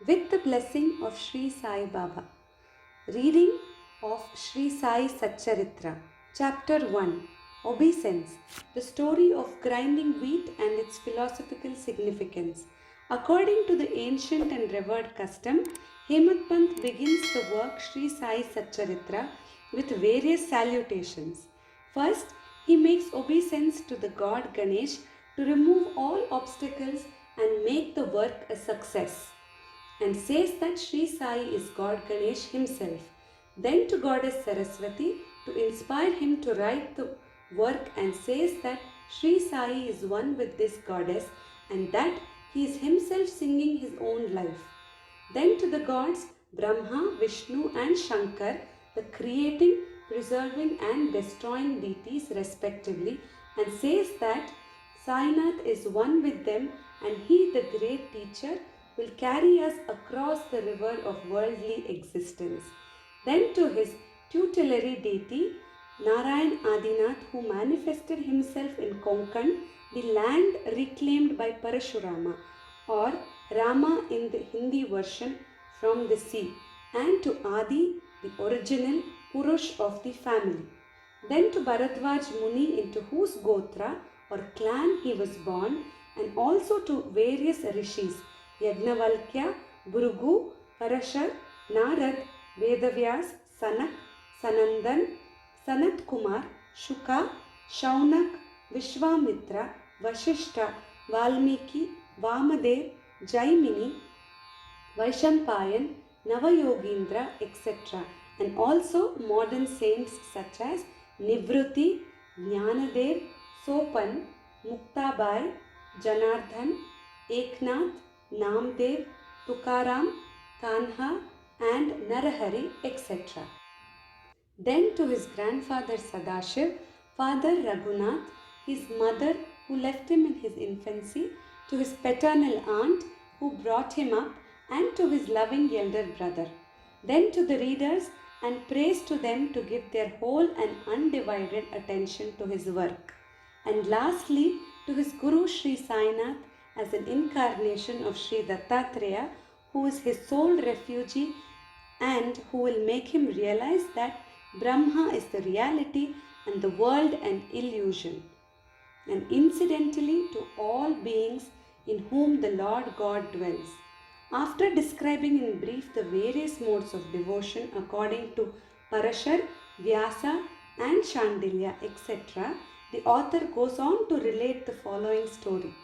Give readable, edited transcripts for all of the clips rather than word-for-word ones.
with the blessing of Sri Sai Baba. Reading of Sri Sai Satcharitra, Chapter 1, Obeisance, the story of grinding wheat and its philosophical significance. According to the ancient and revered custom, Hemant Pant begins the work Sri Sai Satcharitra with various salutations. First, he makes obeisance to the god Ganesh to remove all obstacles and make the work a success, and says that Sri Sai is God Ganesh himself. Then to Goddess Saraswati to inspire him to write the work, and says that Sri Sai is one with this goddess and that he is himself singing his own life. Then to the gods Brahma, Vishnu and Shankar, the creating, preserving and destroying deities respectively, and says that Sainath is one with them and he, the great teacher, will carry us across the river of worldly existence. Then to his tutelary deity Narayan Adinath, who manifested himself in Konkan, the land reclaimed by Parashurama, or Rama in the Hindi version, from the sea, and to Adi, the original Purush of the family. Then to Bharadwaj Muni, into whose Gotra or clan he was born, and also to various rishis, Yagnavalkya, Bhrugu, Parashar, Narad, Vedavyas, Sanak, Sanandan, Sanat Kumar, Shuka, Shaunak, Vishwamitra, Vashishta, Valmiki, Vamadev, Jaimini, Vaishampayan, Navayogindra, etc. And also modern saints such as Nivruti, Jnanadev, Sopan, Muktabai, Janardhan, Eknath, Namdev, Tukaram, Kanha and Narahari, etc. Then to his grandfather Sadashiv, father Raghunath, his mother who left him in his infancy, to his paternal aunt who brought him up, and to his loving elder brother. Then to the readers, and praise to them to give their whole and undivided attention to his work. And lastly, to his Guru Sri Sainath as an incarnation of Sri Dattatreya, who is his sole refugee and who will make him realize that Brahma is the reality and the world an illusion. And incidentally to all beings in whom the Lord God dwells. After describing in brief the various modes of devotion according to Parashar, Vyasa and Shandilya, etc., the author goes on to relate the following story.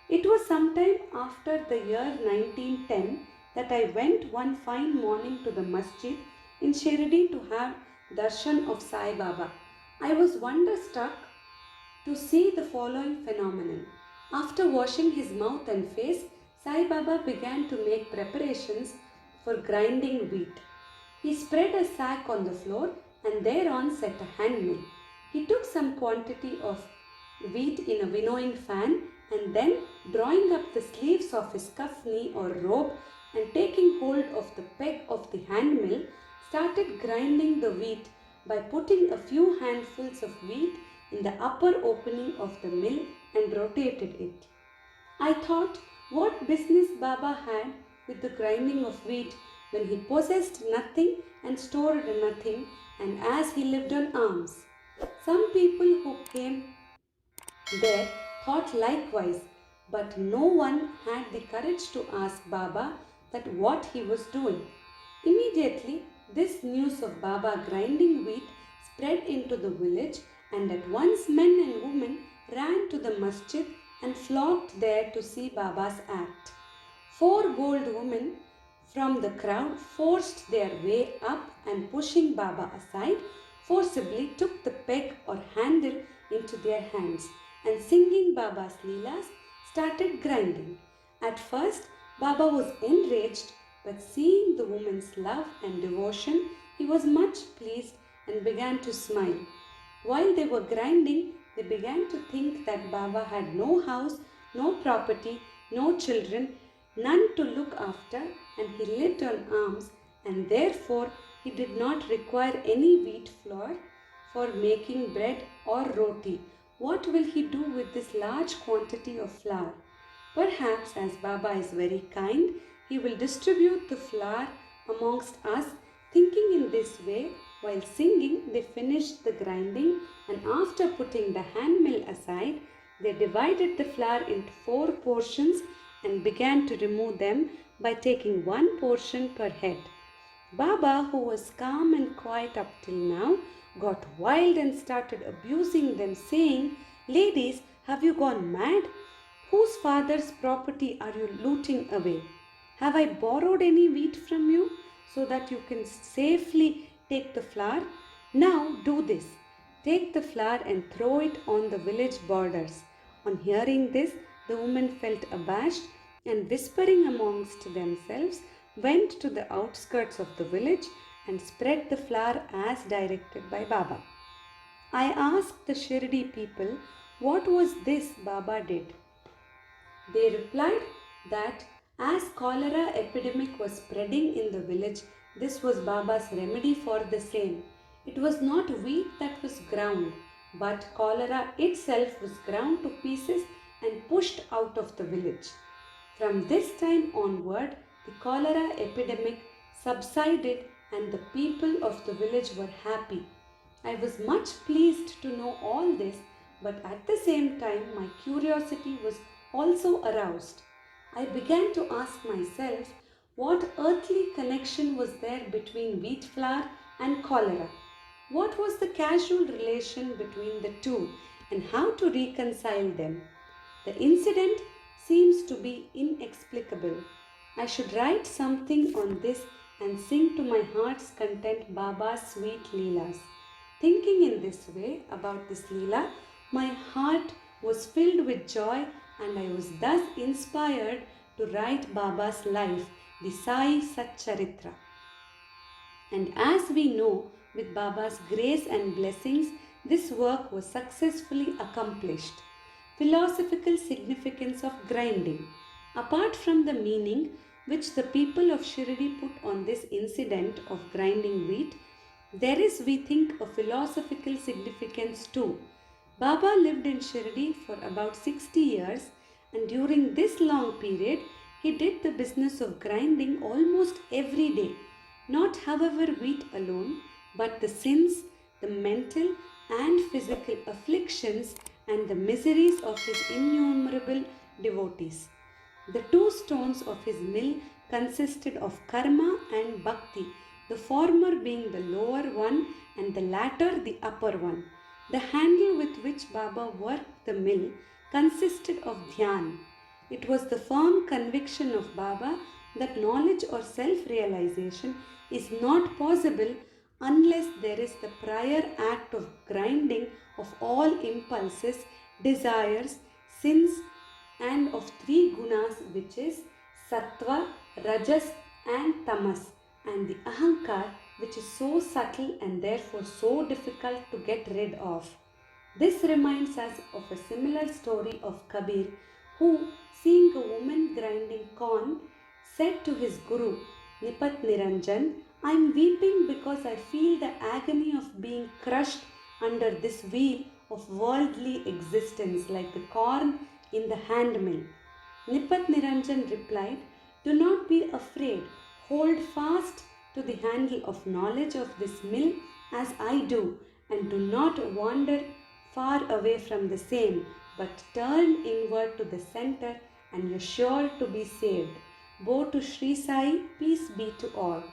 It was sometime after the year 1910 that I went one fine morning to the masjid in Shirdi to have darshan of Sai Baba. I was wonderstruck to see the following phenomenon. After washing his mouth and face, Sai Baba began to make preparations for grinding wheat. He spread a sack on the floor and thereon set a hand mill. He took some quantity of wheat in a winnowing fan, and then, drawing up the sleeves of his kafni or robe and taking hold of the peg of the hand mill, started grinding the wheat by putting a few handfuls of wheat in the upper opening of the mill and rotated it. I thought, what business Baba had with the grinding of wheat when he possessed nothing and stored nothing, and as he lived on alms. Some people who came there thought likewise, but no one had the courage to ask Baba that what he was doing. Immediately, this news of Baba grinding wheat spread into the village, and at once men and women ran to the masjid and flocked there to see Baba's act. 4 bold women from the crowd forced their way up and, pushing Baba aside, forcibly took the peg or handle into their hands and, singing Baba's Leelas, started grinding. At first, Baba was enraged, but seeing the woman's love and devotion, he was much pleased and began to smile. While they were grinding, they began to think that Baba had no house, no property, no children, none to look after, and he lived on alms, and therefore he did not require any wheat flour for making bread or roti. What will he do with this large quantity of flour? Perhaps, as Baba is very kind, he will distribute the flour amongst us. Thinking in this way, while singing, they finished the grinding, and after putting the hand mill aside, they divided the flour into 4 portions and began to remove them by taking 1 portion per head. Baba, who was calm and quiet up till now, got wild and started abusing them, saying, "Ladies, have you gone mad? Whose father's property are you looting away? Have I borrowed any wheat from you so that you can safely take the flour? Now do this. Take the flour and throw it on the village borders." On hearing this, the women felt abashed and, whispering amongst themselves, went to the outskirts of the village and spread the flour as directed by Baba. I asked the Shirdi people what was this Baba did. They replied that as cholera epidemic was spreading in the village, this was Baba's remedy for the same. It was not wheat that was ground, but cholera itself was ground to pieces and pushed out of the village. From this time onward, the cholera epidemic subsided and the people of the village were happy. I was much pleased to know all this, but at the same time my curiosity was also aroused. I began to ask myself what earthly connection was there between wheat flour and cholera. What was the causal relation between the two and how to reconcile them? The incident seems to be inexplicable. I should write something on this and sing to my heart's content Baba's sweet Leelas. Thinking in this way about this Leela, my heart was filled with joy and I was thus inspired to write Baba's life, the Sai Satcharitra. And as we know, with Baba's grace and blessings, this work was successfully accomplished. Philosophical significance of grinding. Apart from the meaning which the people of Shirdi put on this incident of grinding wheat, there is, we think, a philosophical significance too. Baba lived in Shirdi for about 60 years, and during this long period, he did the business of grinding almost every day. Not, however, wheat alone, but the sins, the mental and physical afflictions and the miseries of his innumerable devotees. The 2 stones of his mill consisted of karma and bhakti, the former being the lower one and the latter the upper one. The handle with which Baba worked the mill consisted of dhyan. It was the firm conviction of Baba that knowledge or self-realization is not possible unless there is the prior act of grinding of all impulses, desires, sins, and of 3 gunas, which is sattva, rajas and tamas, and the ahankar, which is so subtle and therefore so difficult to get rid of. This reminds us of a similar story of Kabir, who, seeing a woman grinding corn, said to his guru, Nipat Niranjan, I am weeping because I feel the agony of being crushed under this wheel of worldly existence like the corn in the hand mill. Nipat Niranjan replied, do not be afraid. Hold fast to the handle of knowledge of this mill as I do, and do not wander far away from the same, but turn inward to the center and you're sure to be saved. Bow to Sri Sai, peace be to all.